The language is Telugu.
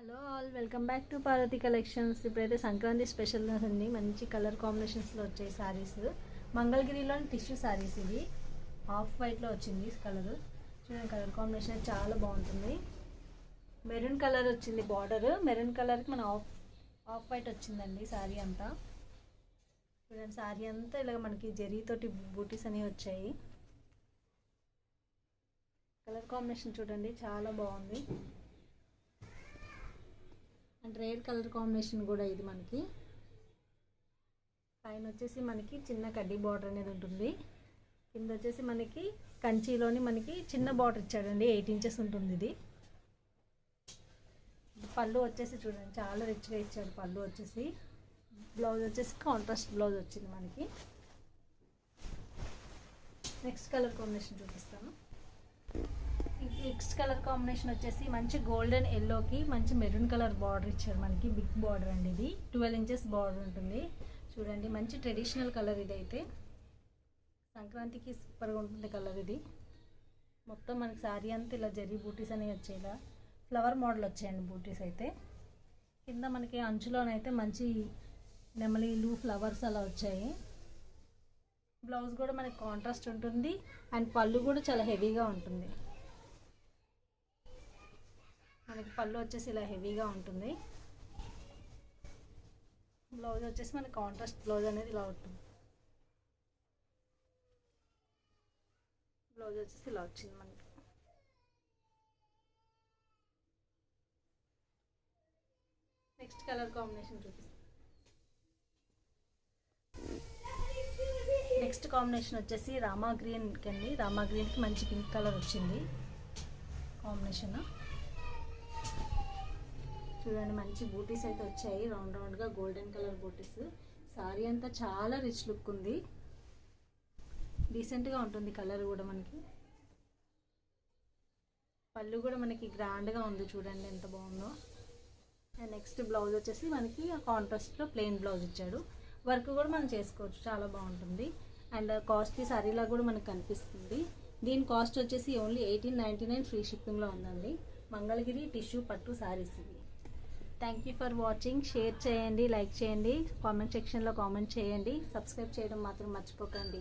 Hello all, welcome back to Parvati collections. ఇప్పుడైతే సంక్రాంతి స్పెషల్గా ఉంది. మంచి కలర్ కాంబినేషన్స్లో వచ్చాయి శారీస్. మంగళగిరిలో టిష్యూ శారీస్. ఇది ఆఫ్ వైట్లో వచ్చింది కలర్. చూడండి, కలర్ కాంబినేషన్ చాలా బాగుంటుంది. మెరూన్ కలర్ వచ్చింది బార్డర్. మెరూన్ కలర్కి మన ఆఫ్ వైట్ వచ్చిందండి శారీ అంతా. చూడండి, శారీ అంతా ఇలాగ మనకి జరీతోటి బూటీస్ అనేవి వచ్చాయి. కలర్ కాంబినేషన్ చూడండి, చాలా బాగుంది. అండ్ రేర్ కలర్ కాంబినేషన్ కూడా ఇది. మనకి పైన వచ్చేసి మనకి చిన్న కడ్డీ బార్డర్ అనేది ఉంటుంది. కింద వచ్చేసి మనకి కంచిలోని మనకి చిన్న బార్డర్ ఇచ్చాడండి. 8 ఇంచెస్ ఉంటుంది ఇది. పళ్ళు వచ్చేసి చూడండి, చాలా రిచ్గా ఇచ్చాడు. పళ్ళు వచ్చేసి బ్లౌజ్ వచ్చేసి కాంట్రాస్ట్ బ్లౌజ్ వచ్చింది మనకి. నెక్స్ట్ కలర్ కాంబినేషన్ చూపిస్తాను. నెక్స్ట్ కలర్ కాంబినేషన్ వచ్చేసి మంచి గోల్డెన్ ఎల్లోకి మంచి మెరూన్ కలర్ బార్డర్ ఇచ్చారు మనకి. బిగ్ బార్డర్ అండి ఇది. 12 ఇంచెస్ బార్డర్ ఉంటుంది. చూడండి, మంచి ట్రెడిషనల్ కలర్ ఇది. అయితే సంక్రాంతికి సూపర్గా ఉంటుంది కలర్ ఇది. మొత్తం మనకి శారీ అంతా ఇలా జరీ బూటీస్ అనేవి వచ్చాయి. ఇలా ఫ్లవర్ మోడల్ వచ్చాయండి బూటీస్ అయితే. కింద మనకి అంచులోనైతే మంచి నెమలీలు ఫ్లవర్స్ అలా వచ్చాయి. బ్లౌజ్ కూడా మనకి కాంట్రాస్ట్ ఉంటుంది. అండ్ పళ్ళు కూడా చాలా హెవీగా ఉంటుంది. మనకి పళ్ళు వచ్చేసి ఇలా హెవీగా ఉంటుంది. బ్లౌజ్ వచ్చేసి మనకి కాంట్రాస్ట్ బ్లౌజ్ అనేది ఇలా ఉంటుంది. బ్లౌజ్ వచ్చేసి ఇలా వచ్చింది మనకి. నెక్స్ట్ కలర్ కాంబినేషన్ చూపిస్తాను. నెక్స్ట్ కాంబినేషన్ వచ్చేసి రామా గ్రీన్కి అండి. రామా గ్రీన్కి మంచి పింక్ కలర్ వచ్చింది కాంబినేషన్. చూడండి, మంచి బూటీస్ అయితే వచ్చాయి. రౌండ్ రౌండ్గా గోల్డెన్ కలర్ బూటీస్. శారీ అంతా చాలా రిచ్ లుక్ ఉంది. డీసెంట్గా ఉంటుంది కలర్ కూడా మనకి. పళ్ళు కూడా మనకి గ్రాండ్గా ఉంది. చూడండి ఎంత బాగుందో. అండ్ నెక్స్ట్ బ్లౌజ్ వచ్చేసి మనకి కాంట్రాస్ట్లో ప్లెయిన్ బ్లౌజ్ ఇచ్చాడు. వర్క్ కూడా మనం చేసుకోవచ్చు, చాలా బాగుంటుంది. అండ్ కాస్ట్లీ శారీలా కూడా మనకు కనిపిస్తుంది. దీని కాస్ట్ వచ్చేసి ఓన్లీ 1899 ఫ్రీ షిప్పింగ్లో ఉందండి. మంగళగిరి టిష్యూ పట్టు శారీస్ ఇవి. Thank you for watching. Share చేయండి, లైక్ చేయండి, కామెంట్ సెక్షన్లో కామెంట్ చేయండి. సబ్స్క్రైబ్ చేయడం మాత్రం మర్చిపోకండి.